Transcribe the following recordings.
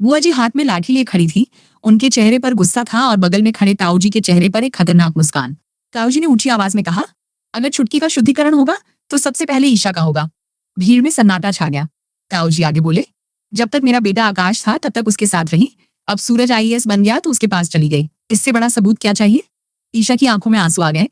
बुआ जी हाथ में लाठी लिए खड़ी थी। उनके चेहरे पर गुस्सा था और बगल में खड़े ताऊ जी के चेहरे पर एक खतरनाक मुस्कान। ताऊ जी ने ऊंची आवाज में कहा, अगर छुटकी का शुद्धिकरण होगा तो सबसे पहले ईशा का होगा। भीड़ में सन्नाटा छा गया। ताऊ जी आगे बोले, जब तक मेरा बेटा आकाश था तब तक उसके साथ रही, अब सूरज आईएएस बन गया तो उसके पास चली गई। इससे बड़ा सबूत क्या चाहिए? ईशा की आंखों में आंसू आ गए,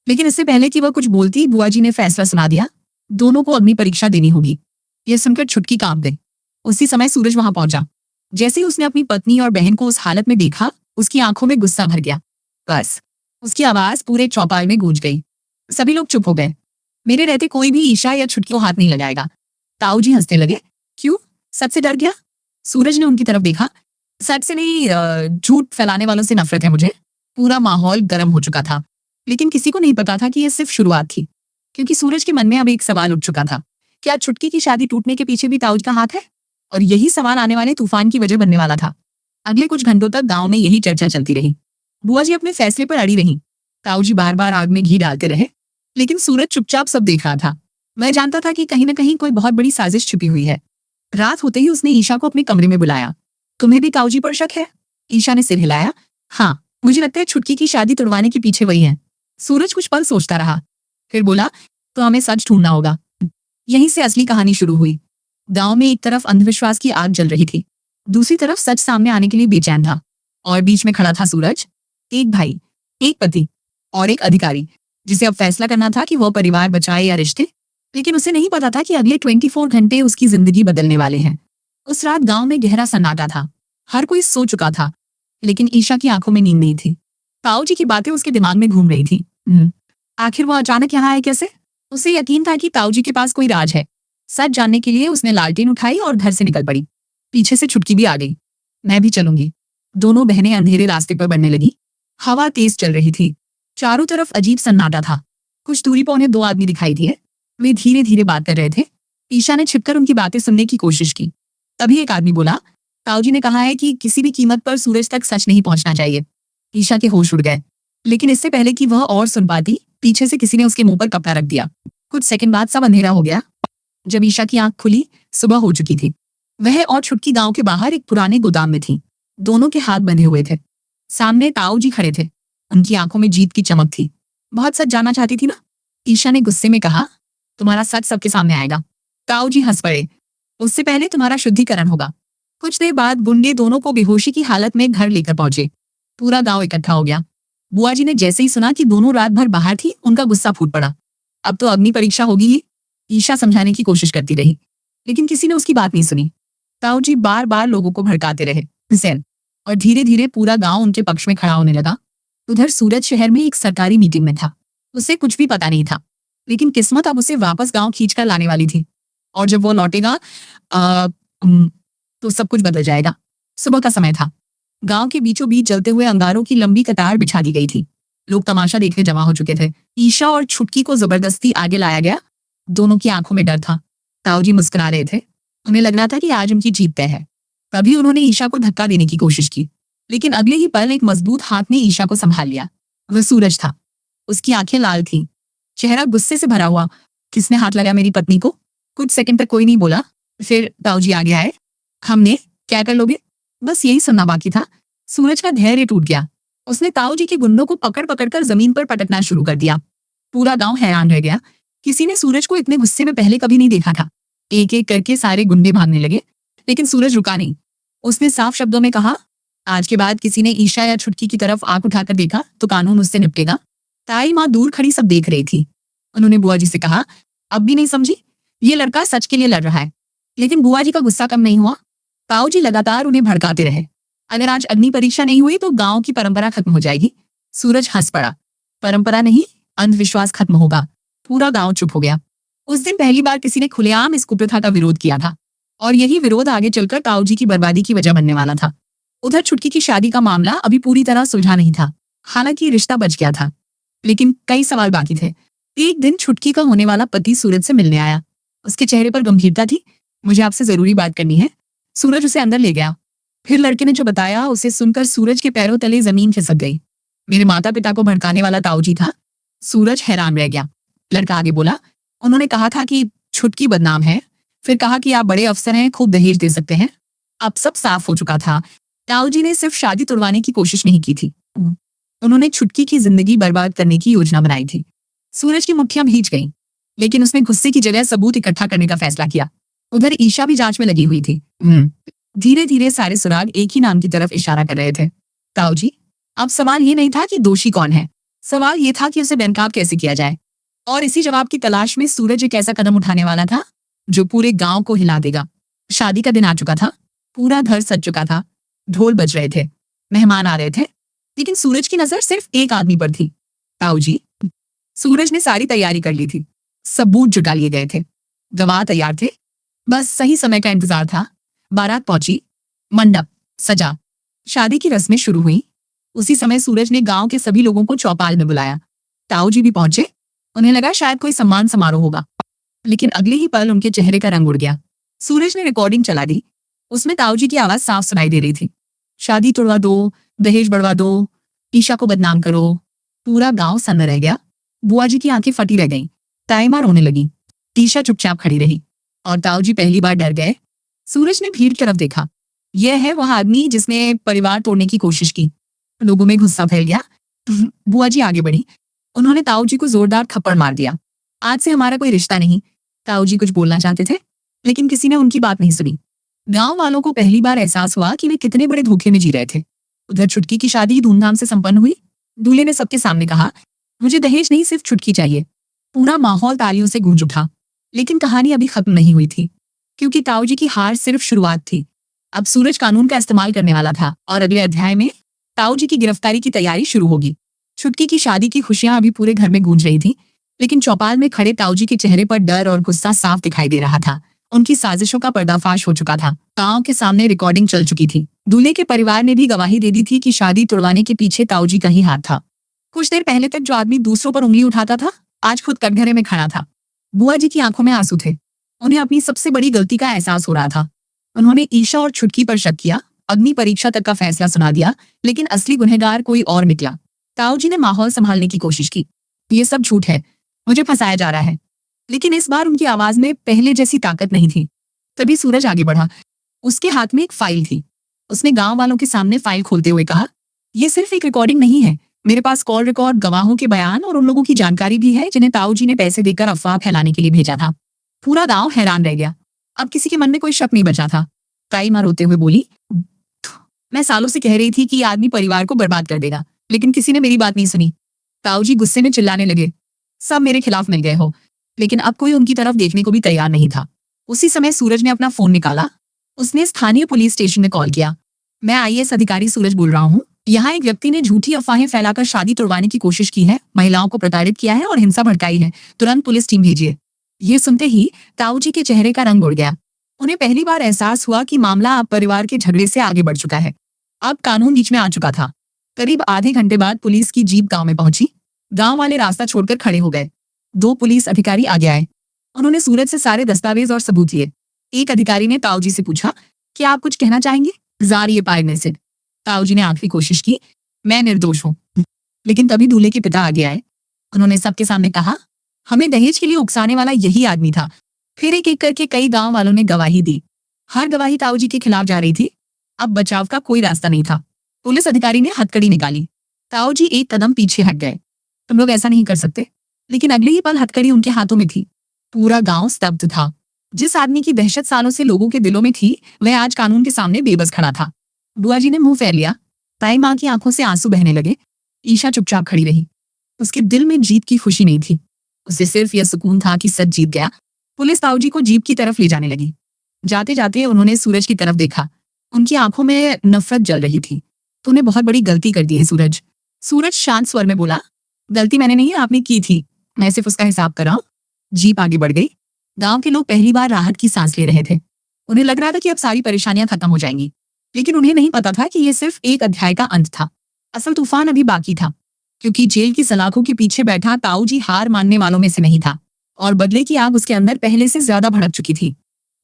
लेकिन इससे पहले कि वह कुछ बोलती, बुआ जी ने फैसला सुना दिया, दोनों को अग्नि परीक्षा देनी होगी। यह सुनकर छुटकी कांप गई। उसी समय सूरज वहां पहुंचा। जैसे ही उसने अपनी पत्नी और बहन को उस हालत में देखा, उसकी आंखों में गुस्सा भर गया। बस, उसकी आवाज पूरे चौपाल में गूंज गई। सभी लोग चुप हो गए। मेरे रहते कोई भी ईशा या छुटकी को हाथ नहीं लगाएगा। ताऊ जी हंसने लगे। क्यों? सच से डर गया? सूरज ने उनकी तरफ देखा। सच से नहीं, झूठ फैलाने वालों से नफरत है मुझे। पूरा माहौल गर्म हो चुका था, लेकिन किसी को नहीं पता था कि यह सिर्फ शुरुआत थी, क्योंकि सूरज के मन में अब एक सवाल उठ चुका था, क्या छुटकी की शादी टूटने के पीछे भी ताऊ जी का हाथ है? और यही सवाल आने वाले तूफान की वजह बनने वाला था। अगले कुछ घंटों तक गांव में यही चर्चा चलती रही। बुआ जी अपने फैसले पर अड़ी रही। ताऊ जी बार बार आग में घी डालते रहे, लेकिन सूरज चुपचाप सब देख रहा था। मैं जानता था कि कहीं न कहीं कोई बहुत बड़ी साजिश छुपी हुई है। रात होते ही उसने ईशा को अपने कमरे में बुलाया। तुम्हें भी ताऊ जी पर शक है? ईशा ने सिर हिलाया। हाँ, मुझे लगता है छुटकी की शादी तुड़वाने के पीछे वही है। सूरज कुछ पल सोचता रहा, फिर बोला, तो हमें सच ढूंढना होगा। यहीं से असली कहानी शुरू हुई। गांव में एक तरफ अंधविश्वास की आग जल रही थी, दूसरी तरफ सच सामने आने के लिए बेचैन था, और बीच में खड़ा था सूरज, एक भाई, एक पति और एक अधिकारी, जिसे अब फैसला करना था कि वह परिवार बचाए या रिश्ते। लेकिन उसे नहीं पता था कि अगले 24 घंटे उसकी जिंदगी बदलने वाले हैं। उस रात गांव में गहरा सन्नाटा था। हर कोई सो चुका था, लेकिन ईशा की आंखों में नींद नहीं थी। ताऊ जी की बातें उसके दिमाग में घूम रही थी। आखिर वो अचानक यहाँ आए कैसे? उसे यकीन था कि ताऊ जी के पास कोई राज है। सच जानने के लिए उसने लालटेन उठाई और घर से निकल पड़ी। पीछे से छुटकी भी आ गई। मैं भी चलूंगी। दोनों बहनें अंधेरे रास्ते पर बढ़ने लगी। हवा तेज चल रही थी। चारों तरफ अजीब सन्नाटा था। कुछ दूरी पर उन्हें दो आदमी दिखाई दिए। वे धीरे धीरे बात कर रहे थे। ईशा ने छिपकर उनकी बातें सुनने की कोशिश की। तभी एक आदमी बोला, ताऊ जी ने कहा है कि किसी भी कीमत पर सूरज तक सच नहीं पहुंचना चाहिए। ईशा के होश उड़ गए, लेकिन इससे पहले कि वह और सुन पाती, पीछे से किसी ने उसके मुंह पर कपड़ा रख दिया। कुछ सेकंड बाद सब अंधेरा हो गया। जब ईशा की आंख खुली, सुबह हो चुकी थी। वह और छुटकी गांव के बाहर एक पुराने गोदाम में थी। दोनों के हाथ बंधे हुए थे। सामने ताऊ जी खड़े थे। उनकी आंखों में जीत की चमक थी। बहुत सच जानना चाहती थी ना? ईशा ने गुस्से में कहा, तुम्हारा सच सबके सामने आएगा। ताऊ जी हंस पड़े। उससे पहले तुम्हारा शुद्धिकरण होगा। कुछ देर बाद गुंडे दोनों को बेहोशी की हालत में घर लेकर पहुंचे। पूरा गांव इकट्ठा हो गया। बुआ जी ने जैसे ही सुना कि दोनों रात भर बाहर थी, उनका गुस्सा फूट पड़ा। अब तो अग्नि परीक्षा होगी ही। ईशा समझाने की कोशिश करती रही, लेकिन किसी ने उसकी बात नहीं सुनी। ताऊ जी बार बार लोगों को भड़काते रहे, और धीरे धीरे पूरा गांव उनके पक्ष में खड़ा होने लगा। उधर सूरज शहर में एक सरकारी मीटिंग में था। उसे कुछ भी पता नहीं था, लेकिन किस्मत अब उसे वापस गांव खींचकर लाने वाली थी। और जब वो लौटेगा तो सब कुछ बदल जाएगा। सुबह का समय था। गांव के बीचों बीच जलते हुए अंगारों की लंबी कतार बिछा दी गई थी। लोग तमाशा देखने जमा हो चुके थे। ईशा और छुटकी को जबरदस्ती आगे लाया गया। दोनों की आंखों में डर था। ताऊ जी मुस्कुरा रहे थे। उन्हें लगना था कि आज उनकी जीत तय है। तभी उन्होंने ईशा को धक्का देने की कोशिश की, लेकिन अगले ही पल एक मजबूत हाथ ने ईशा को संभाल लिया। वह सूरज था। उसकी आंखें लाल थीं, चेहरा गुस्से से भरा हुआ। किसने हाथ लगाया मेरी पत्नी को? कुछ सेकंड तक कोई नहीं बोला। फिर ताऊ जी आगे आए। हमने क्या कर लोगे? बस यही सुनना बाकी था। सूरज का धैर्य टूट गया। उसने ताऊ जी के गुंडों को पकड़ पकड़कर जमीन पर पटकना शुरू कर दिया। पूरा गांव हैरान रह गया। किसी ने सूरज को इतने गुस्से में पहले कभी नहीं देखा था। एक एक करके सारे गुंडे भागने लगे, लेकिन सूरज रुका नहीं। उसने साफ शब्दों में कहा, आज के बाद किसी ने ईशा या छुटकी की तरफ आंख उठाकर देखा तो कानून उससे निपटेगा। ताई माँ दूर खड़ी सब देख रही थी। उन्होंने बुआ जी से कहा, अब भी नहीं समझी? ये लड़का सच के लिए लड़ रहा है। लेकिन बुआ जी का गुस्सा कम नहीं हुआ। ताऊ जी लगातार उन्हें भड़काते रहे। अगर आज अग्नि परीक्षा नहीं हुई तो गांव की परंपरा खत्म हो जाएगी। सूरज हंस पड़ा। परंपरा नहीं, अंधविश्वास खत्म होगा। पूरा गांव चुप हो गया। उस दिन पहली बार किसी ने खुलेआम इस कुप्रथा का विरोध किया था, और यही विरोध आगे चलकर ताऊ जी की बर्बादी की वजह बनने वाला था। उधर छुटकी की शादी का मामला अभी पूरी तरह सुलझा नहीं था। हालांकि रिश्ता बच गया था, लेकिन कई सवाल बाकी थे। एक दिन छुटकी का होने वाला पति सूरज से मिलने आया। उसके चेहरे पर गंभीरता थी। मुझे आपसे जरूरी बात करनी है। सूरज उसे अंदर ले गया। फिर लड़के ने जो बताया उसे सुनकर सूरज के पैरों तले जमीन खिसक गई। मेरे माता पिता को भड़काने वाला ताऊ जी था। सूरज हैरान रह गया। लड़का आगे बोला, उन्होंने कहा था कि छुटकी बदनाम है, फिर कहा कि आप बड़े अफसर हैं, खूब दहेज दे सकते हैं। अब सब साफ हो चुका था। ताऊ जी ने सिर्फ शादी तुड़वाने की कोशिश नहीं की थी, उन्होंने छुटकी की जिंदगी बर्बाद करने की योजना बनाई थी। सूरज की मुट्ठियां भीज गईं, लेकिन उसने गुस्से की जगह सबूत इकट्ठा करने का फैसला किया। उधर ईशा भी जांच में लगी हुई थी। धीरे धीरे सारे सुराग एक ही नाम की तरफ इशारा कर रहे थे, ताऊ जी। अब सवाल ये नहीं था कि दोषी कौन है, सवाल ये था कि उसे बेनकाब कैसे किया जाए। और इसी जवाब की तलाश में सूरज एक ऐसा कदम उठाने वाला था जो पूरे गांव को हिला देगा। शादी का दिन आ चुका था, पूरा घर सज चुका था, ढोल बज रहे थे, मेहमान आ रहे थे, लेकिन सूरज की नजर सिर्फ एक आदमी पर थी, ताऊ जी। सूरज ने सारी तैयारी कर ली थी, सबूत जुटा लिए गए थे, गवाह तैयार थे, बस सही समय का इंतजार था। बारात पहुंची, मंडप सजा, शादी की रस्में शुरू हुई। उसी समय सूरज ने गांव के सभी लोगों को चौपाल में बुलाया। ताऊ जी भी पहुंचे। उन्हें लगा शायद कोई सम्मान समारोह होगा, लेकिन अगले ही पल उनके चेहरे का रंग उड़ गया। सूरज ने रिकॉर्डिंग चला दी, उसमें ताऊ जी की आवाज साफ सुनाई दे रही थी, शादी तोड़वा दो, दहेज बढ़वा दो, ईशा को बदनाम करो। पूरा गांव सन्न रह गया। बुआ जी की आंखें फटी रह गईं, ताई मां रोने लगी, ईशा चुपचाप खड़ी रही, और ताऊ जी पहली बार डर गए। सूरज ने भीड़ की तरफ देखा, यह है वह आदमी जिसने परिवार तोड़ने की कोशिश की। लोगों में गुस्सा फैल गया। बुआ जी आगे बढ़ी, उन्होंने ताऊ जी को जोरदार थप्पड़ मार दिया। आज से हमारा कोई रिश्ता नहीं। ताऊ जी कुछ बोलना चाहते थे, लेकिन किसी ने उनकी बात नहीं सुनी। गांव वालों को पहली बार एहसास हुआ कि वे कितने बड़े धोखे में जी रहे थे। उधर छुटकी की शादी धूमधाम से संपन्न हुई। दूल्हे ने सबके सामने कहा, मुझे दहेज नहीं, सिर्फ छुटकी चाहिए। पूरा माहौल तालियों से गूंज उठा। लेकिन कहानी अभी खत्म नहीं हुई थी, क्योंकि ताऊ जी की हार सिर्फ शुरुआत थी। अब सूरज कानून का इस्तेमाल करने वाला था, और अगले अध्याय में ताऊ जी की गिरफ्तारी की तैयारी शुरू होगी। छुटकी की शादी की खुशियां अभी पूरे घर में गूंज रही थी, लेकिन चौपाल में खड़े ताऊ जी के चेहरे पर डर और गुस्सा साफ दिखाई दे रहा था। उनकी साजिशों का पर्दाफाश हो चुका था। गांव के सामने रिकॉर्डिंग चल चुकी थी। दूल्हे के परिवार ने भी गवाही दे दी थी कि शादी तुड़वाने के पीछे ताऊ जी का ही हाथ था। कुछ देर पहले तक जो आदमी दूसरों पर उंगली उठाता था, आज खुद कटघरे में खड़ा था। बुआ जी की आंखों में आंसू थे। उन्हें अपनी सबसे बड़ी गलती का एहसास हो रहा था। उन्होंने ईशा और छुटकी पर शक किया, अग्नि परीक्षा तक का फैसला सुना दिया, लेकिन असली गुनहगार कोई और निकला। ताऊ जी ने माहौल संभालने की कोशिश की, ये सब झूठ है, मुझे फंसाया जा रहा है। लेकिन इस बार उनकी आवाज में पहले जैसी ताकत नहीं थी। तभी सूरज आगे बढ़ा। उसके हाथ में एक फाइल थी। उसने गांव वालों के सामने फाइल खोलते हुए कहा, यह सिर्फ एक रिकॉर्डिंग नहीं है, मेरे पास कॉल रिकॉर्ड, गवाहों के बयान और उन लोगों की जानकारी भी है जिन्हें ताऊ जी ने पैसे देकर अफवाह फैलाने के लिए भेजा था। पूरा गांव हैरान रह गया। अब किसी के मन में कोई शक नहीं बचा था। ताई मां रोते हुए बोली, मैं सालों से कह रही थी कि ये आदमी परिवार को बर्बाद कर देगा, लेकिन किसी ने मेरी बात नहीं सुनी। ताऊ जी गुस्से में चिल्लाने लगे, सब मेरे खिलाफ मिल गए हो। लेकिन अब कोई उनकी तरफ देखने को भी तैयार नहीं था। उसी समय सूरज ने अपना फोन निकाला। उसने स्थानीय पुलिस स्टेशन में कॉल किया। मैं आईएएस अधिकारी सूरज बोल रहा हूँ। यहाँ एक व्यक्ति ने झूठी अफवाहें फैलाकर शादी तुड़वाने की कोशिश की है, महिलाओं को प्रताड़ित किया है और हिंसा भड़काई है। तुरंत पुलिस टीम भेजिए। ये सुनते ही ताऊ जी के चेहरे का रंग उड़ गया। उन्हें पहली बार एहसास हुआ कि मामला अब परिवार के झगड़े से आगे बढ़ चुका है। अब कानून बीच में आ चुका था। करीब आधे घंटे बाद पुलिस की जीप गांव में पहुंची। गांव वाले रास्ता छोड़कर खड़े हो गए। 2 पुलिस अधिकारी आगे आए। उन्होंने सूरज से सारे दस्तावेज और सबूत लिए। एक अधिकारी ने ताऊ जी से पूछा, क्या आप कुछ कहना चाहेंगे? जारिए पायने से। ताऊ जी ने आखिरी कोशिश की, मैं निर्दोष हूँ। लेकिन तभी दूल्हे के पिता आगे आए। उन्होंने सबके सामने कहा, हमें दहेज के लिए उकसाने वाला यही आदमी था। फिर एक एक करके कई गांव वालों ने गवाही दी। हर गवाही ताऊ जी के खिलाफ जा रही थी। अब बचाव का कोई रास्ता नहीं था। पुलिस अधिकारी ने हथकड़ी निकाली। ताऊ जी एक कदम पीछे हट गए। तुम लोग ऐसा नहीं कर सकते। लेकिन अगले ही पल हथकड़ी उनके हाथों में थी। पूरा गांव स्तब्ध था। जिस आदमी की दहशत सालों से लोगों के दिलों में थी, वह आज कानून के सामने बेबस खड़ा था। बुआ जी ने मुंह फेर लिया। ताई मां की आंखों से आंसू बहने लगे। ईशा चुपचाप खड़ी रही। उसके दिल में जीत की खुशी नहीं थी। उसे सिर्फ यह सुकून था कि सच जीत गया। पुलिस ताऊ जी को जीप की तरफ ले जाने लगी। जाते जाते उन्होंने सूरज की तरफ देखा। उनकी आंखों में नफरत जल रही थी। तूने बहुत बड़ी गलती कर दी है सूरज। सूरज शांत स्वर में बोला, गलती मैंने नहीं, आपने की थी। मैं सिर्फ उसका हिसाब कर रहा हूं। जीप आगे बढ़ गई। गांव के लोग पहली बार राहत की सांस ले रहे थे। उन्हें लग रहा था कि अब सारी परेशानियां खत्म हो जाएंगी। लेकिन उन्हें नहीं पता था कि यह सिर्फ एक अध्याय का अंत था। असल तूफान अभी बाकी था, क्योंकि जेल की सलाखों के पीछे बैठा ताऊ जी हार मानने वालों में से नहीं था, और बदले की आग उसके अंदर पहले से ज्यादा भड़क चुकी थी।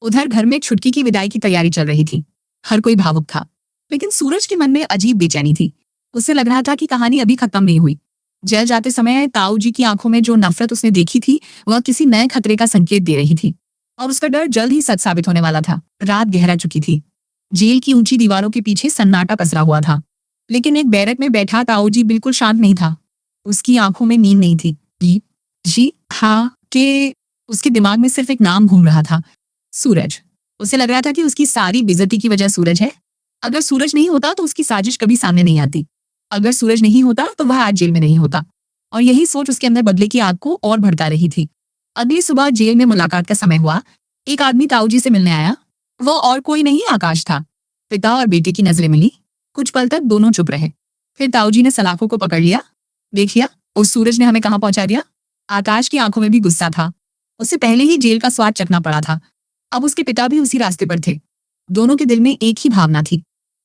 उधर घर में छुटकी की विदाई की तैयारी चल रही थी। हर कोई भावुक था, लेकिन सूरज के मन में अजीब बेचैनी थी। उसे लग रहा था कि कहानी अभी खत्म नहीं हुई। जेल जाते समय ताऊ जी की आंखों में जो नफरत उसने देखी थी, वह किसी नए खतरे का संकेत दे रही थी, और उसका डर जल्द ही सच साबित होने वाला था। रात गहरा चुकी थी। जेल की ऊंची दीवारों के पीछे सन्नाटा पसरा हुआ था, लेकिन एक बैरक में बैठा ताऊजी बिल्कुल शांत नहीं था। उसकी आंखों में नींद नहीं थी। जी, जी, हाँ, के उसके दिमाग में सिर्फ एक नाम घूम रहा था, सूरज। उसे लग रहा था कि उसकी सारी बेइज्जती की वजह सूरज है। अगर सूरज नहीं होता तो उसकी साजिश कभी सामने नहीं आती। अगर सूरज नहीं होता तो वह आज जेल में नहीं होता। और यही सोच उसके अंदर बदले की आग को और भड़का रही थी। अगली सुबह जेल में मुलाकात का समय हुआ। एक आदमी ताऊजी से मिलने आया। वो और कोई नहीं, आकाश था। पिता और बेटे की नजरें मिली। कुछ पल तक दोनों चुप रहे। फिर ताऊजी ने सलाखों को पकड़ लिया। देखिए, उस सूरज ने हमें कहाँ पहुंचा दिया। आकाश की आंखों में भी गुस्सा था। उसे पहले ही जेल का स्वाद चखना पड़ा था। अब उसके पिता भी उसी रास्ते पर थे। दोनों के दिल में एक ही भावना थी,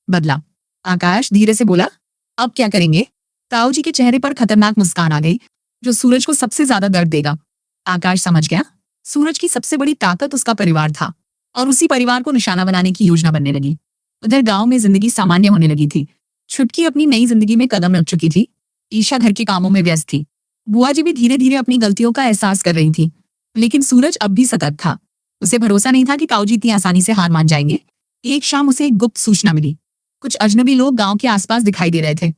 बदला। आकाश धीरे से बोला, अब क्या करेंगे? ताऊजी के चेहरे पर खतरनाक मुस्कान आ गई, जो सूरज को सबसे ज्यादा दर्द देगा। आकाश समझ गया, सूरज की सबसे बड़ी ताकत उसका परिवार था और उसी परिवार को निशाना बनाने की योजना बनने लगी। उधर गांव में जिंदगी सामान्य होने लगी थी। छुटकी अपनी नई जिंदगी में कदम रख चुकी थी। ईशा घर के कामों में व्यस्त थी। बुआ जी भी धीरे धीरे अपनी गलतियों का एहसास कर रही थी। लेकिन सूरज अब भी सतर्क था। उसे भरोसा नहीं था कि ताऊजी इतनी आसानी से हार मान जाएंगे। एक शाम उसे एक गुप्त सूचना मिली। कुछ अजनबी लोग गांव के आसपास दिखाई दे रहे थे।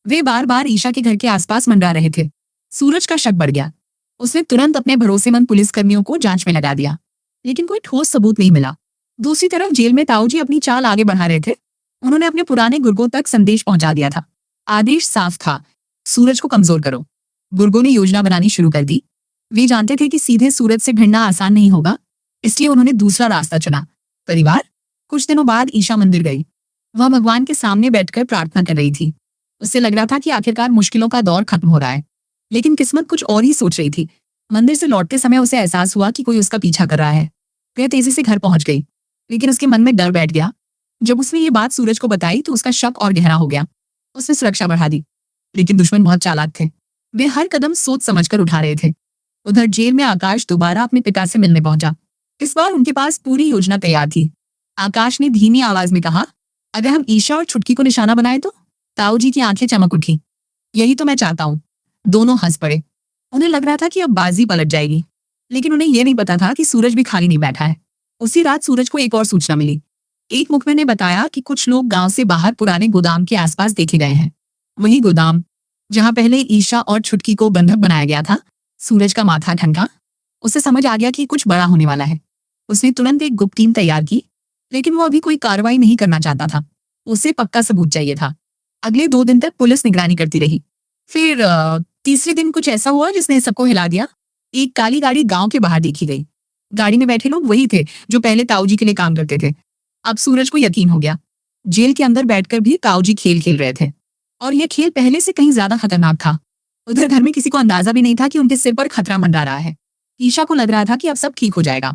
वे बार बार ईशा के घर के आसपास मंडरा रहे थे। सूरज का शक बढ़ गया। उसने तुरंत अपने भरोसेमंद पुलिसकर्मियों को जांच में लगा दिया, लेकिन कोई ठोस सबूत नहीं मिला। दूसरी तरफ जेल में ताऊजी अपनी चाल आगे बढ़ा रहे थे। उन्होंने अपने पुराने गुर्गों तक संदेश पहुंचा दिया था। आदेश साफ था, सूरज को कमजोर करो। गुर्गों ने योजना बनानी शुरू कर दी। वे जानते थे कि सीधे सूरज से भिड़ना आसान नहीं होगा, इसलिए उन्होंने दूसरा रास्ता चुना, परिवार। कुछ दिनों बाद ईशा मंदिर गई। वह भगवान के सामने बैठकर प्रार्थना कर रही थी। उसे लग रहा था कि आखिरकार मुश्किलों का दौर खत्म हो रहा है, लेकिन किस्मत कुछ और ही सोच रही थी। मंदिर से लौटते समय उसे एहसास हुआ कि कोई उसका पीछा कर रहा है। वह तेजी से घर पहुंच गई, लेकिन उसके मन में डर बैठ गया। जब उसने ये बात सूरज को बताई तो उसका शक और गहरा हो गया। उसने सुरक्षा बढ़ा दी, लेकिन दुश्मन बहुत चालाक थे। वे हर कदम सोच समझकर उठा रहे थे। उधर जेल में आकाश दोबारा अपने पिता से मिलने पहुंचा। इस बार उनके पास पूरी योजना तैयार थी। आकाश ने धीमी आवाज में कहा, अगर हम ईशा और छुटकी को निशाना बनाए तो? ताऊजी की आंखें चमक उठी। यही तो मैं चाहता हूँ। दोनों हंस पड़े। उन्हें लग रहा था कि अब बाजी पलट जाएगी, लेकिन उन्हें यह नहीं पता था कि सूरज भी खाली नहीं बैठा है। उसी रात सूरज को एक और सूचना मिली। एक मुखबिर ने बताया कि कुछ लोग गांव से बाहर पुराने गोदाम के आसपास देखे गए हैं। वही गोदाम जहां पहले ईशा और छुटकी को बंधक बनाया गया था। सूरज का माथा ठनका। उसे समझ आ गया कि कुछ बड़ा होने वाला है। उसने तुरंत एक गुप्त टीम तैयार की, लेकिन वो अभी कोई कार्रवाई नहीं करना चाहता था। उसे पक्का सबूत चाहिए था। अगले 2 दिन तक पुलिस निगरानी करती रही। फिर तीसरे दिन कुछ ऐसा हुआ जिसने सबको हिला दिया। एक काली गाड़ी गांव के बाहर देखी गई। गाड़ी में बैठे लोग वही थे जो पहले ताऊजी के लिए काम करते थे। अब सूरज को यकीन हो गया, जेल के अंदर बैठकर भी ताऊजी खेल खेल रहे थे, और यह खेल पहले से कहीं ज्यादा खतरनाक था। उधर घर में किसी को अंदाजा भी नहीं था कि उनके सिर पर खतरा मंडरा रहा है। ईशा को लग रहा था कि अब सब ठीक हो जाएगा।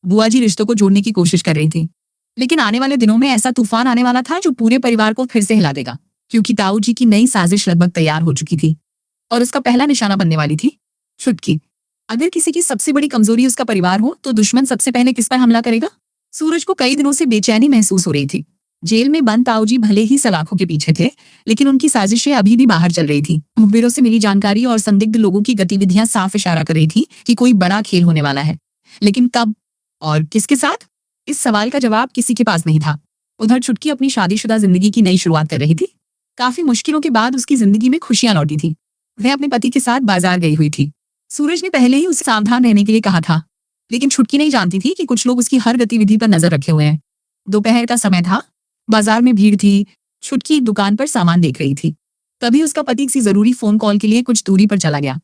बुआ जी रिश्तों को जोड़ने की कोशिश कर रही थी, लेकिन आने वाले दिनों में ऐसा तूफान आने वाला था जो पूरे परिवार को फिर से हिला देगा, क्योंकि ताऊजी की नई साजिश लगभग तैयार हो चुकी थी और उसका पहला निशाना बनने वाली थी छुटकी। अगर किसी की सबसे बड़ी कमजोरी उसका परिवार हो तो दुश्मन सबसे पहले किस पर हमला करेगा? सूरज को कई दिनों से बेचैनी महसूस हो रही थी। जेल में बंद ताऊजी भले ही सलाखों के पीछे थे, लेकिन उनकी साजिशें अभी भी बाहर चल रही थी। मुखबिरों से मिली जानकारी और संदिग्ध लोगों की गतिविधियां साफ इशारा कर रही थी कि कोई बड़ा खेल होने वाला है, लेकिन कब और किसके साथ? इस सवाल का जवाब किसी के पास नहीं था। उधर छुटकी अपनी शादीशुदा जिंदगी की नई शुरुआत कर रही थी। काफी मुश्किलों के बाद उसकी जिंदगी में खुशियां लौटी थी। वह अपने पति के साथ बाजार गई हुई थी। सूरज ने पहले ही उसे सावधान रहने के लिए कहा था, लेकिन छुटकी नहीं जानती थी कि कुछ लोग उसकी हर गतिविधि पर नजर रखे हुए हैं। दोपहर का समय था। बाजार में भीड़ थी। छुटकी एक दुकान पर सामान देख रही थी। तभी उसका पति किसी जरूरी फोन कॉल के लिए कुछ दूरी पर चला गया।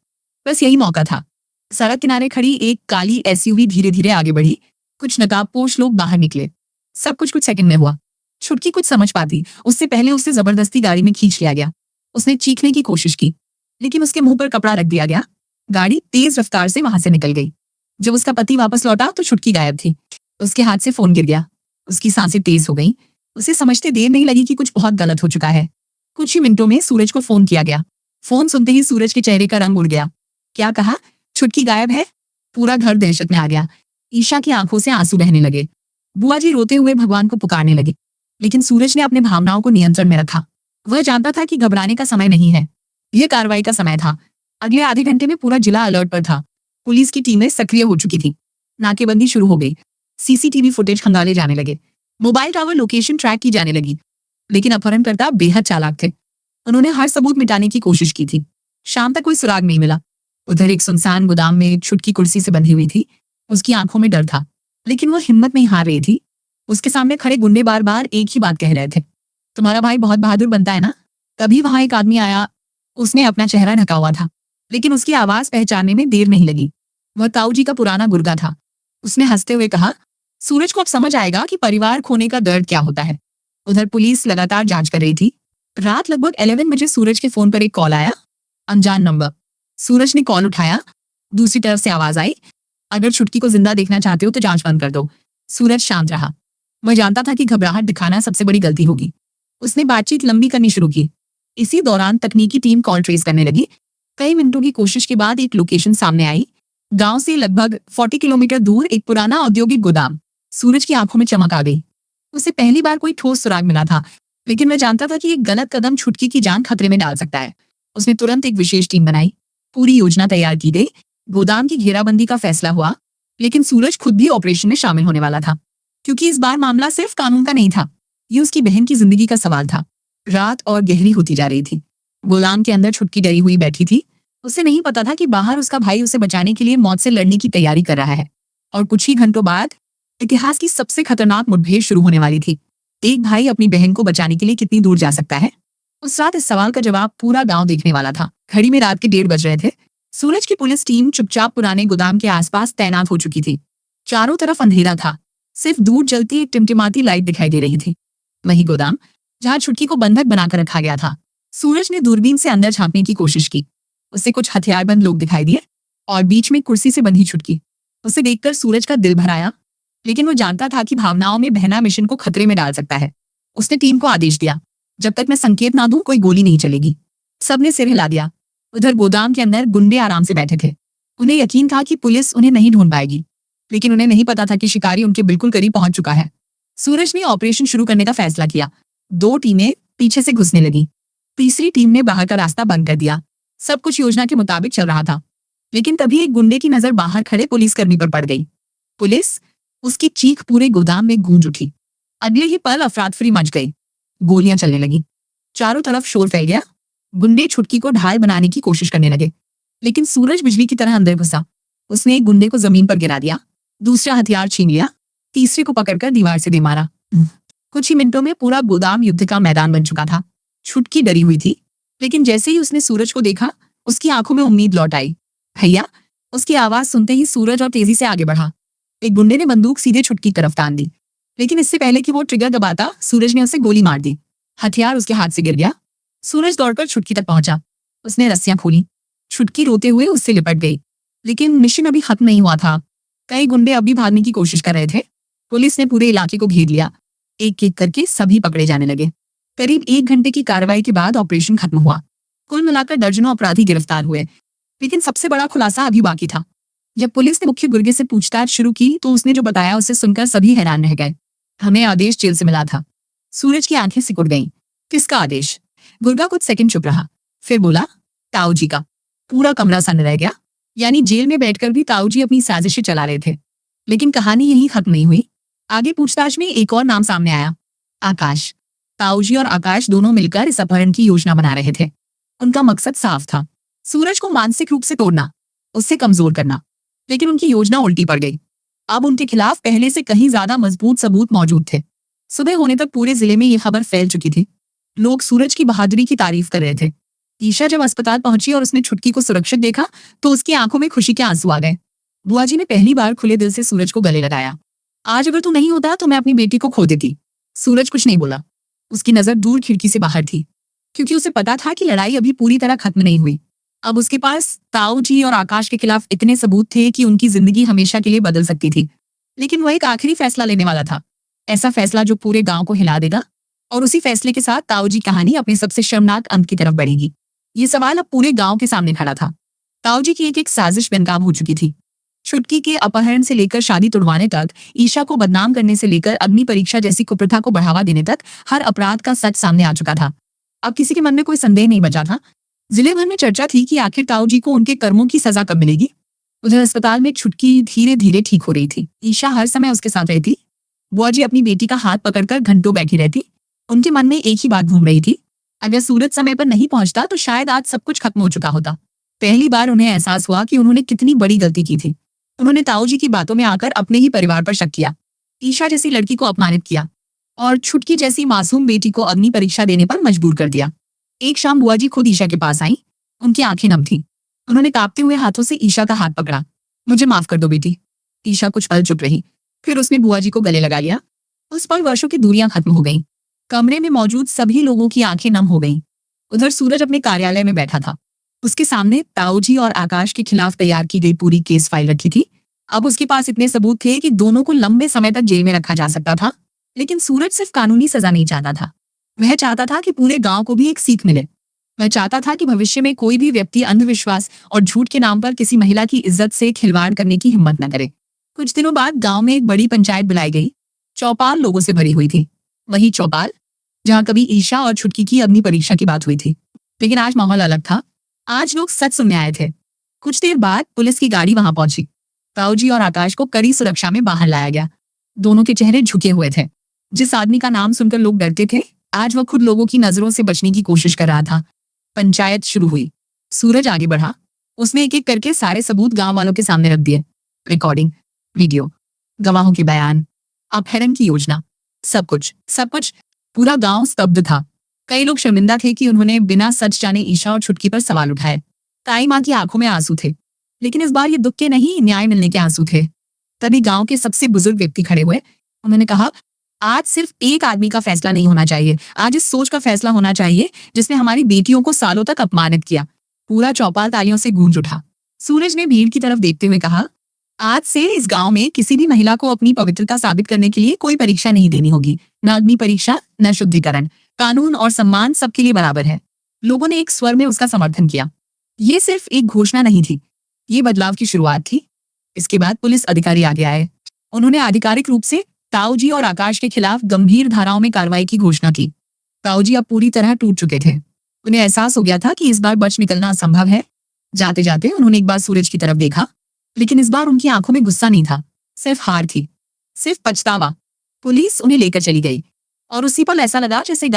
बस यही मौका था। सड़क किनारे खड़ी एक काली एसयूवी धीरे धीरे आगे बढ़ी। कुछ नकाबपोश लोग बाहर निकले। सब कुछ सेकंड में हुआ। छुटकी कुछ समझ पाती उससे पहले उसे जबरदस्ती गाड़ी में खींच लिया गया। उसने चीखने की कोशिश की, लेकिन उसके मुंह पर कपड़ा रख दिया गया। गाड़ी तेज रफ्तार से वहां से निकल गई। जब उसका पति वापस लौटा तो छुटकी गायब थी। उसके हाथ से फोन गिर गया। उसकी सांसें तेज हो गईं। उसे समझते देर नहीं लगी कि कुछ बहुत गलत हो चुका है। कुछ ही मिनटों में सूरज को फोन किया गया। फोन सुनते ही सूरज के चेहरे का रंग उड़ गया। क्या कहा? छुटकी गायब है? पूरा घर दहशत में आ गया। ईशा की आंखों से आंसू बहने लगे। बुआ जी रोते हुए भगवान को पुकारने लगे, लेकिन सूरज ने अपने भावनाओं को नियंत्रण में रखा। वह जानता था कि घबराने का समय नहीं है, यह कार्रवाई का समय था। अगले आधे घंटे में पूरा जिला अलर्ट पर था। पुलिस की टीमें सक्रिय हो चुकी थी। नाकेबंदी शुरू हो गई। सीसीटीवी फुटेज खंगाले जाने लगे। मोबाइल टावर लोकेशन ट्रैक की जाने लगी, लेकिन अपहरणकर्ता बेहद चालाक थे। उन्होंने हर सबूत मिटाने की कोशिश की थी। शाम तक कोई सुराग नहीं मिला। उधर एक सुनसान गोदाम में छुटकी कुर्सी से बंधी हुई थी। उसकी आंखों में डर था, लेकिन वो हिम्मत नहीं हार रही थी। उसके सामने खड़े गुंडे बार बार एक ही बात कह रहे थे, तुम्हारा भाई बहुत बहादुर बनता है ना। तभी वहां एक आदमी आया। उसने अपना चेहरा ढका हुआ था, लेकिन उसकी आवाज पहचानने में देर नहीं लगी। वह ताऊ जी का पुराना गुर्गा था। उसने हंसते हुए कहा, सूरज को अब समझ आएगा कि परिवार खोने का दर्द क्या होता है। उधर पुलिस लगातार जांच कर रही थी। रात लगभग 11 बजे सूरज के फोन पर एक कॉल आया, अनजान नंबर। सूरज ने कॉल उठाया। दूसरी तरफ से आवाज आई, अगर छुटकी को जिंदा देखना चाहते हो तो जांच बंद कर दो। सूरज शांत रहा। वह जानता था कि घबराहट दिखाना सबसे बड़ी गलती होगी। उसने बातचीत लंबी करनी शुरू की। इसी दौरान तकनीकी टीम कॉल ट्रेस करने लगी। कई मिनटों की कोशिश के बाद एक लोकेशन सामने आई। गांव से लगभग 40 किलोमीटर दूर एक पुराना औद्योगिक गोदाम। सूरज की आंखों में चमक आ गई। उसे पहली बार कोई ठोस सुराग मिला था, लेकिन वह जानता था कि एक गलत कदम छुटकी की जान खतरे में डाल सकता है। उसने तुरंत एक विशेष टीम बनाई। पूरी योजना तैयार की गई। गोदाम की घेराबंदी का फैसला हुआ, लेकिन सूरज खुद भी ऑपरेशन में शामिल होने वाला था, क्योंकि इस बार मामला सिर्फ कानून का नहीं था, ये उसकी बहन की जिंदगी का सवाल था। रात और गहरी होती जा रही थी। गोदाम के अंदर छुटकी डरी हुई बैठी थी। उसे नहीं पता था कि बाहर उसका भाई उसे बचाने के लिए मौत से लड़ने की तैयारी कर रहा है। और कुछ ही घंटों बाद इतिहास की सबसे खतरनाक मुठभेड़ शुरू होने वाली थी। एक भाई अपनी बहन को बचाने के लिए कितनी दूर जा सकता है? उस रात इस सवाल का जवाब पूरा गांव देखने वाला था। घड़ी में रात के 1:30 बज रहे थे। सूरज की पुलिस टीम चुपचाप पुराने गोदाम के आसपास तैनात हो चुकी थी। चारों तरफ अंधेरा था। सिर्फ दूर जलती एक टिमटिमाती लाइट दिखाई दे रही थी। वही गोदाम जहां छुटकी को बंधक बनाकर रखा गया था। सूरज ने दूरबीन से अंदर झांकने की कोशिश की। उसे कुछ हथियारबंद लोग दिखाई दिए और बीच में कुर्सी से बंधी छुटकी। उसे देखकर सूरज का दिल भर आया, लेकिन वो जानता था कि भावनाओं में बहना मिशन को खतरे में डाल सकता है। उसने टीम को आदेश दिया, जब तक मैं संकेत ना दूं कोई गोली नहीं चलेगी। सबने सिर हिला दिया। उधर गोदाम के अंदर गुंडे आराम से बैठे थे। उन्हें यकीन था कि पुलिस उन्हें नहीं ढूंढ पाएगी, लेकिन उन्हें नहीं पता था कि शिकारी उनके बिल्कुल करीब पहुंच चुका है। सूरज ने ऑपरेशन शुरू करने का फैसला किया। 2 टीमें पीछे से घुसने लगी। तीसरी टीम ने बाहर का रास्ता बंद कर दिया। सब कुछ योजना के मुताबिक चल रहा था, लेकिन तभी एक गुंडे की नजर बाहर खड़े पुलिसकर्मी पर पड़ गई। पुलिस! उसकी चीख पूरे गोदाम में गूंज उठी। अगले ही पल अफरातफरी मच गई। गोलियां चलने लगी। चारों तरफ शोर फैल गया। गुंडे छुटकी को ढाल बनाने की कोशिश करने लगे, लेकिन सूरज बिजली की तरह अंदर घुसा। उसने एक गुंडे को जमीन पर गिरा दिया, दूसरा हथियार छीन लिया, तीसरे को पकड़कर दीवार से दे मारा। कुछ ही मिनटों में पूरा गोदाम युद्ध का मैदान बन चुका था। छुटकी डरी हुई थी, लेकिन जैसे ही उसने सूरज को देखा, उसकी आंखों में उम्मीद लौट आई। भैया! उसकी आवाज सुनते ही सूरज और तेजी से आगे बढ़ा। एक गुंडे ने बंदूक सीधे छुटकी की तरफ तान दी, लेकिन इससे पहले कि वो ट्रिगर दबाता, सूरज ने उसे गोली मार दी। हथियार उसके हाथ से गिर गया। सूरज दौड़कर छुटकी तक पहुंचा। उसने रस्सियां खोली। छुटकी रोते हुए उससे लिपट गई, लेकिन मिशन अभी खत्म नहीं हुआ था। कई गुंडे अभी भागने की कोशिश कर रहे थे। पुलिस ने पूरे इलाके को घेर लिया। एक एक करके सभी पकड़े जाने लगे। करीब 1 घंटे की कार्रवाई के बाद ऑपरेशन खत्म हुआ। कुल मिलाकर दर्जनों अपराधी गिरफ्तार हुए, लेकिन सबसे बड़ा खुलासा अभी बाकी था। जब पुलिस ने मुख्य गुर्गे से पूछताछ शुरू की, तो उसने जो बताया उसे सुनकर सभी हैरान रह गए। हमें आदेश जेल से मिला था। सूरज की आंखें सिकुड़ गईं। किसका आदेश? गुर्गा कुछ सेकंड चुप रहा, फिर बोला, ताऊ जी का। पूरा कमरा सन्न रह गया। यानी जेल में बैठकर भी ताऊ जी अपनी साजिशें चला रहे थे। लेकिन कहानी यहीं खत्म नहीं हुई। आगे पूछताछ में एक और नाम सामने आया, आकाश। ताऊ जी और आकाश दोनों मिलकर इस अपहरण की योजना बना रहे थे। उनका मकसद साफ था, सूरज को मानसिक रूप से तोड़ना, उससे कमजोर करना। लेकिन उनकी योजना उल्टी पड़ गई। अब उनके खिलाफ पहले से कहीं ज्यादा मजबूत सबूत मौजूद थे। सुबह होने तक पूरे जिले में ये खबर फैल चुकी थी। लोग सूरज की बहादुरी की तारीफ कर रहे थे। ईशा जब अस्पताल पहुंची और उसने छुटकी को सुरक्षित देखा, तो उसकी आंखों में खुशी के आंसू आ गए। बुआ जी ने पहली बार खुले दिल से सूरज को गले लगाया। आज अगर तू नहीं होता तो मैं अपनी बेटी को खो देती। सूरज कुछ नहीं बोला। उसकी नजर दूर खिड़की से बाहर थी, क्योंकि उसे पता था कि लड़ाई अभी पूरी तरह खत्म नहीं हुई। अब उसके पास ताऊ जी और आकाश के खिलाफ इतने सबूत थे कि उनकी जिंदगी हमेशा के लिए बदल सकती थी। लेकिन वह एक आखिरी फैसला लेने वाला था, ऐसा फैसला जो पूरे गांव को हिला देगा। और उसी फैसले के साथ ताऊ जी कहानी अपने सबसे शर्मनाक अंत की तरफ बढ़ेगी। ये सवाल अब पूरे गांव के सामने खड़ा था। ताऊ जी की एक साजिश बेनकाब हो चुकी थी। छुटकी के अपहरण से लेकर शादी तुड़वाने तक, ईशा को बदनाम करने से लेकर अग्नि परीक्षा जैसी कुप्रथा को बढ़ावा देने तक, हर अपराध का सच सामने आ चुका था। अब किसी के मन में कोई संदेह नहीं बचा था। जिले भर में चर्चा थी कि आखिर ताऊ जी को उनके कर्मों की सजा कब मिलेगी। उधर अस्पताल में छुटकी धीरे धीरे ठीक हो रही थी। ईशा हर समय उसके साथ रहती। बुआ जी अपनी बेटी का हाथ पकड़कर घंटों बैठी रहती। उनके मन में एक ही बात घूम रही थी, अगर सूरज समय पर नहीं पहुंचता तो शायद आज सब कुछ खत्म हो चुका होता। पहली बार उन्हें एहसास हुआ कि उन्होंने कितनी बड़ी गलती की थी। उन्होंने ताऊ जी की बातों में आकर अपने ही परिवार पर शक किया, ईशा जैसी लड़की को अपमानित किया और छुटकी जैसी मासूम बेटी को अग्नि परीक्षा देने पर मजबूर कर दिया। एक शाम बुआ जी खुद ईशा के पास आई। उनकी आंखें नम थीं। उन्होंने कांपते हुए हाथों से ईशा का हाथ पकड़ा। मुझे माफ कर दो बेटी। ईशा कुछ पल चुप रही, फिर उसने बुआ जी को गले लगा लिया। उस पल वर्षों की दूरियां खत्म हो गईं। कमरे में मौजूद सभी लोगों की आंखें नम हो गईं। उधर सूरज अपने कार्यालय में बैठा था। उसके सामने ताऊ जी और आकाश के खिलाफ तैयार की गई पूरी केस फाइल रखी थी। अब उसके पास इतने सबूत थे कि दोनों को लंबे समय तक जेल में रखा जा सकता था। लेकिन सूरज सिर्फ कानूनी सजा नहीं चाहता था, वह चाहता था कि पूरे गांव को भी एक सीख मिले। वह चाहता था कि भविष्य में कोई भी व्यक्ति अंधविश्वास और झूठ के नाम पर किसी महिला की इज्जत से खिलवाड़ करने की हिम्मत न करे। कुछ दिनों बाद गांव में एक बड़ी पंचायत बुलाई गई। चौपाल लोगों से भरी हुई थी, वही चौपाल जहां कभी ईशा और छुटकी की अग्नि परीक्षा की बात हुई थी। लेकिन आज माहौल अलग था। आज लोग सच सुनने आए थे। कुछ देर बाद पुलिस की गाड़ी वहां पहुंची। ताऊ जी और आकाश को कड़ी सुरक्षा में बाहर लाया गया। दोनों के चेहरे झुके हुए थे। जिस आदमी का नाम सुनकर लोग डरते थे, आज वह खुद लोगों की नजरों से बचने की कोशिश कर रहा था। पंचायत शुरू हुई। सूरज आगे बढ़ा। उसने एक एक करके सारे सबूत गांव वालों के सामने रख दिए। रिकॉर्डिंग, वीडियो, गवाहों के बयान, अपहरण की योजना, सब कुछ। पूरा गांव स्तब्ध था। कई लोग शर्मिंदा थे कि उन्होंने बिना सच जाने ईशा और छुटकी पर सवाल उठाए। ताई माँ की आंखों में आंसू थे, लेकिन इस बार ये दुख के नहीं, न्याय मिलने के आंसू थे। तभी गांव के सबसे बुजुर्ग व्यक्ति खड़े हुए। उन्होंने कहा, आज सिर्फ एक आदमी का फैसला नहीं होना चाहिए, आज इस सोच का फैसला होना चाहिए जिसने हमारी बेटियों को सालों तक अपमानित किया। पूरा चौपाल तालियों से गूंज उठा। सूरज ने भीड़ की तरफ देखते हुए कहा, आज से इस गांव में किसी भी महिला को अपनी पवित्रता साबित करने के लिए कोई परीक्षा नहीं देनी होगी। न अग्नि परीक्षा, न शुद्धिकरण। कानून और सम्मान सबके लिए बराबर है। लोगों ने एक स्वर में उसका समर्थन किया। ये सिर्फ एक घोषणा नहीं थी, ये बदलाव की शुरुआत थी। इसके बाद पुलिस अधिकारी आगे आए। उन्होंने आधिकारिक रूप से ताऊ जी और आकाश के खिलाफ गंभीर धाराओं में कार्रवाई की घोषणा की। ताऊ जी अब पूरी तरह टूट चुके थे। उन्हें एहसास हो गया था कि इस बार बच निकलना असंभव है। जाते जाते उन्होंने एक बार सूरज की तरफ देखा, लेकिन इस बार उनकी आंखों में गुस्सा नहीं था, सिर्फ हार थी, सिर्फ पछतावा। पुलिस उन्हें लेकर चली गई और उसी पल ऐसा लगा जैसे